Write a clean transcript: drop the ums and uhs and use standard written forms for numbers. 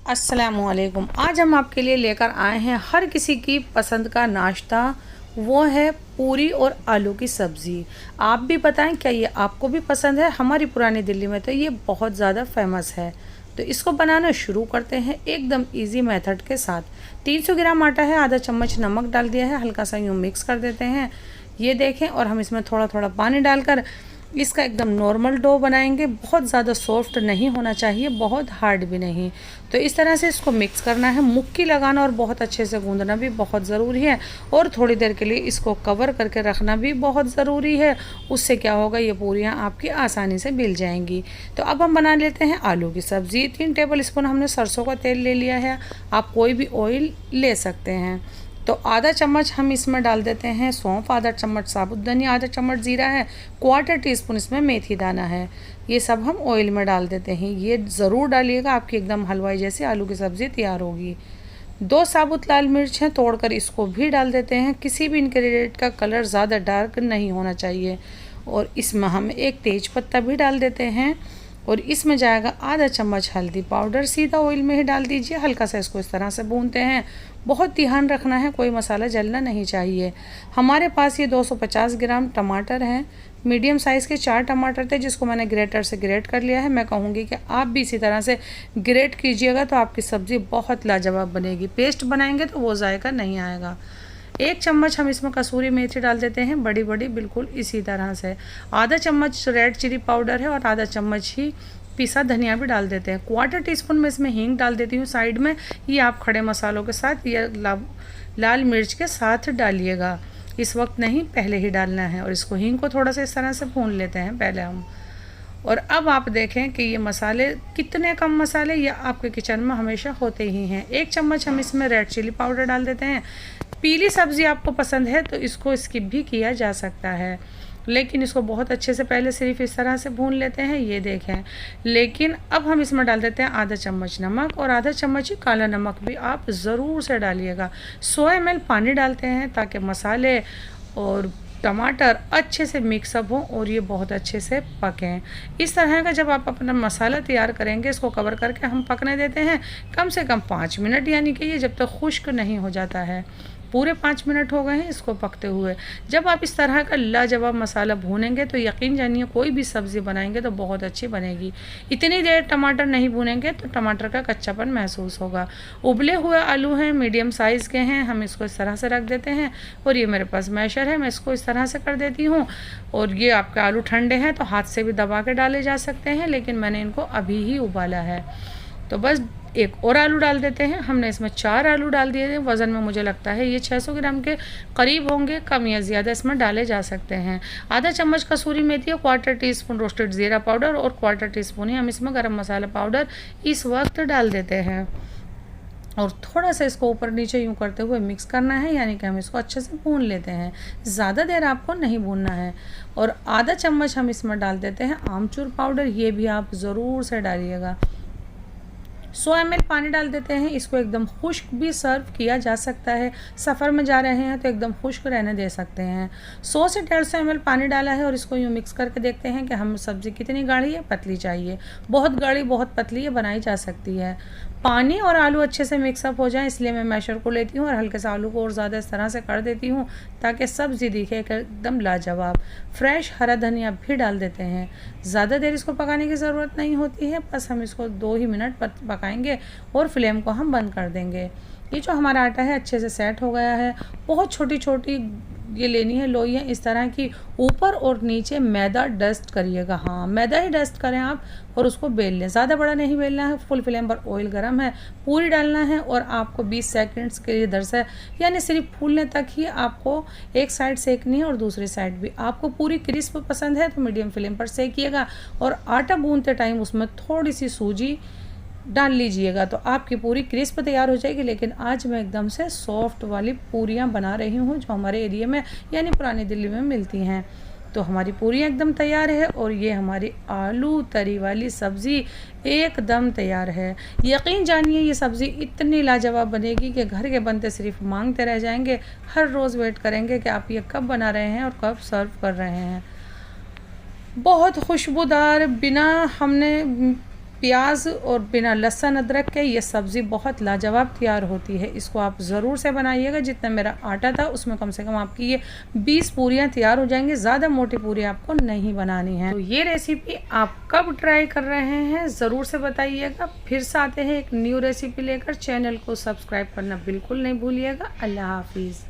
अस्सलामुअलैकुम। आज हम आपके लिए लेकर आए हैं हर किसी की पसंद का नाश्ता, वो है पूरी और आलू की सब्ज़ी। आप भी बताएं क्या ये आपको भी पसंद है? हमारी पुरानी दिल्ली में तो ये बहुत ज़्यादा फेमस है। तो इसको बनाना शुरू करते हैं एकदम इजी मेथड के साथ। 300 ग्राम आटा है, आधा चम्मच नमक डाल दिया है, हल्का सा यूँ मिक्स कर देते हैं। ये देखें, और हम इसमें थोड़ा थोड़ा पानी डालकर इसका एकदम नॉर्मल डो बनाएंगे। बहुत ज़्यादा सॉफ्ट नहीं होना चाहिए, बहुत हार्ड भी नहीं। तो इस तरह से इसको मिक्स करना है। मुक्की लगाना और बहुत अच्छे से गूंदना भी बहुत ज़रूरी है, और थोड़ी देर के लिए इसको कवर करके रखना भी बहुत ज़रूरी है। उससे क्या होगा, ये पूरियाँ आपकी आसानी से मिल जाएंगी। तो अब हम बना लेते हैं आलू की सब्ज़ी। 3 टेबल स्पून हमने सरसों का तेल ले लिया है, आप कोई भी ऑयल ले सकते हैं। तो आधा चम्मच हम इसमें डाल देते हैं सौंफ, आधा चम्मच साबुत धनिया, आधा चम्मच जीरा है, 1/4 टीस्पून इसमें मेथी दाना है। ये सब हम ऑयल में डाल देते हैं। ये ज़रूर डालिएगा, आपकी एकदम हलवाई जैसी आलू की सब्ज़ी तैयार होगी। 2 साबुत लाल मिर्च हैं, तोड़कर इसको भी डाल देते हैं। किसी भी इंग्रेडिएंट का कलर ज़्यादा डार्क नहीं होना चाहिए। और इसमें हम एक तेज पत्ता भी डाल देते हैं, और इसमें जाएगा आधा चम्मच हल्दी पाउडर। सीधा ऑयल में ही डाल दीजिए। हल्का सा इसको इस तरह से भूनते हैं। बहुत ध्यान रखना है, कोई मसाला जलना नहीं चाहिए। हमारे पास ये 250 ग्राम टमाटर हैं। मीडियम साइज़ के 4 टमाटर थे, जिसको मैंने ग्रेटर से ग्रेट कर लिया है। मैं कहूँगी कि आप भी इसी तरह से ग्रेट कीजिएगा, तो आपकी सब्ज़ी बहुत लाजवाब बनेगी। पेस्ट बनाएंगे तो वो जायका नहीं आएगा। 1 चम्मच हम इसमें कसूरी मेथी डाल देते हैं, बड़ी बड़ी, बिल्कुल इसी तरह से। आधा चम्मच रेड चिली पाउडर है, और आधा चम्मच ही पिसा धनिया भी डाल देते हैं। 1/4 टीस्पून में इसमें हींग डाल देती हूँ साइड में। ये आप खड़े मसालों के साथ या लाल मिर्च के साथ डालिएगा। इस वक्त नहीं, पहले ही डालना है। और इसको हींग को थोड़ा सा इस तरह से भून लेते हैं पहले हम। और अब आप देखें कि ये मसाले कितने कम मसाले ये आपके किचन में हमेशा होते ही हैं। 1 चम्मच हम इसमें रेड चिली पाउडर डाल देते हैं। पीली सब्ज़ी आपको पसंद है तो इसको स्किप भी किया जा सकता है, लेकिन इसको बहुत अच्छे से पहले सिर्फ इस तरह से भून लेते हैं, ये देखें। लेकिन अब हम इसमें डाल देते हैं आधा चम्मच नमक, और आधा चम्मच ही काला नमक भी आप ज़रूर से डालिएगा। 100 ml पानी डालते हैं, ताकि मसाले और टमाटर अच्छे से मिक्सअप हों और ये बहुत अच्छे से पकें। इस तरह का जब आप अपना मसाला तैयार करेंगे, इसको कवर करके हम पकने देते हैं कम से कम 5 मिनट, यानी कि ये जब तक खुश्क नहीं हो जाता है। पूरे 5 मिनट हो गए हैं इसको पकते हुए। जब आप इस तरह का लाजवाब मसाला भूनेंगे तो यकीन जानिए कोई भी सब्ज़ी बनाएंगे तो बहुत अच्छी बनेगी। इतनी देर टमाटर नहीं भूनेंगे तो टमाटर का कच्चापन महसूस होगा। उबले हुए आलू हैं, मीडियम साइज़ के हैं, हम इसको इस तरह से रख देते हैं। और ये मेरे पास मैशर है, मैं इसको इस तरह से कर देती हूँ। और ये आपके आलू ठंडे हैं तो हाथ से भी दबा के डाले जा सकते हैं, लेकिन मैंने इनको अभी ही उबाला है। तो बस एक और आलू डाल देते हैं। हमने इसमें 4 आलू डाल दिए थे। वज़न में मुझे लगता है ये 600 ग्राम के करीब होंगे, कम या ज़्यादा इसमें डाले जा सकते हैं। आधा चम्मच कसूरी मेथी, 1/4 टीस्पून रोस्टेड ज़ीरा पाउडर, और 1/4 टीस्पून ही हम इसमें गरम मसाला पाउडर इस वक्त डाल देते हैं। और थोड़ा सा इसको ऊपर नीचे यूँ करते हुए मिक्स करना है, यानी कि हम इसको अच्छे से भून लेते हैं। ज़्यादा देर आपको नहीं भूनना है। और आधा चम्मच हम इसमें डाल देते हैं आमचूर पाउडर, ये भी आप ज़रूर से डालिएगा। 100 ml पानी डाल देते हैं। इसको एकदम खुश्क भी सर्व किया जा सकता है। सफ़र में जा रहे हैं तो एकदम खुश्क रहने दे सकते हैं। 100 से 150 ml पानी डाला है, और इसको यूँ मिक्स करके देखते हैं कि हम सब्ज़ी कितनी गाढ़ी या पतली चाहिए। बहुत गाढ़ी, बहुत पतली ये बनाई जा सकती है। पानी और आलू अच्छे से मिक्सअप हो जाए, इसलिए मैं मैशर को लेती हूँ और हल्के से आलू को और ज़्यादा इस तरह से कर देती हूँ, ताकि सब्ज़ी दिखे एकदम लाजवाब। फ्रेश हरा धनिया भी डाल देते हैं। ज़्यादा देर इसको पकाने की ज़रूरत नहीं होती है, बस हम इसको 2 ही मिनट पकाएंगे और फ्लेम को हम बंद कर देंगे। ये जो हमारा आटा है अच्छे से सेट हो गया है। बहुत छोटी छोटी ये लेनी है लोइयाँ इस तरह की, ऊपर और नीचे मैदा डस्ट करिएगा। हाँ, मैदा ही डस्ट करें आप, और उसको बेल लें। ज़्यादा बड़ा नहीं बेलना है। फुल फ्लेम पर ऑयल गर्म है, पूरी डालना है, और आपको 20 सेकंड्स के लिए इधर से, यानी सिर्फ फूलने तक ही आपको एक साइड सेकनी है, और दूसरी साइड भी। आपको पूरी क्रिस्प पसंद है तो मीडियम फ्लेम पर सेकिएगा, और आटा गूंथते टाइम उसमें थोड़ी सी सूजी डाल लीजिएगा, तो आपकी पूरी क्रिस्प तैयार हो जाएगी। लेकिन आज मैं एकदम से सॉफ्ट वाली पूरियाँ बना रही हूँ, जो हमारे एरिया में यानी पुरानी दिल्ली में मिलती हैं। तो हमारी पूरियाँ एकदम तैयार है, और ये हमारी आलू तरी वाली सब्ज़ी एकदम तैयार है। यकीन जानिए ये सब्ज़ी इतनी लाजवाब बनेगी कि घर के बनते सिर्फ मांगते रह जाएंगे। हर रोज़ वेट करेंगे कि आप ये कब बना रहे हैं और कब सर्व कर रहे हैं। बहुत खुशबूदार, बिना हमने प्याज और बिना लहसुन अदरक के ये सब्ज़ी बहुत लाजवाब तैयार होती है। इसको आप ज़रूर से बनाइएगा। जितना मेरा आटा था उसमें कम से कम आपकी ये 20 पूरियाँ तैयार हो जाएंगी। ज़्यादा मोटी पूरी आपको नहीं बनानी है। तो ये रेसिपी आप कब ट्राई कर रहे हैं ज़रूर से बताइएगा। फिर से आते हैं एक न्यू रेसिपी लेकर। चैनल को सब्सक्राइब करना बिल्कुल नहीं भूलिएगा। अल्लाह हाफिज़।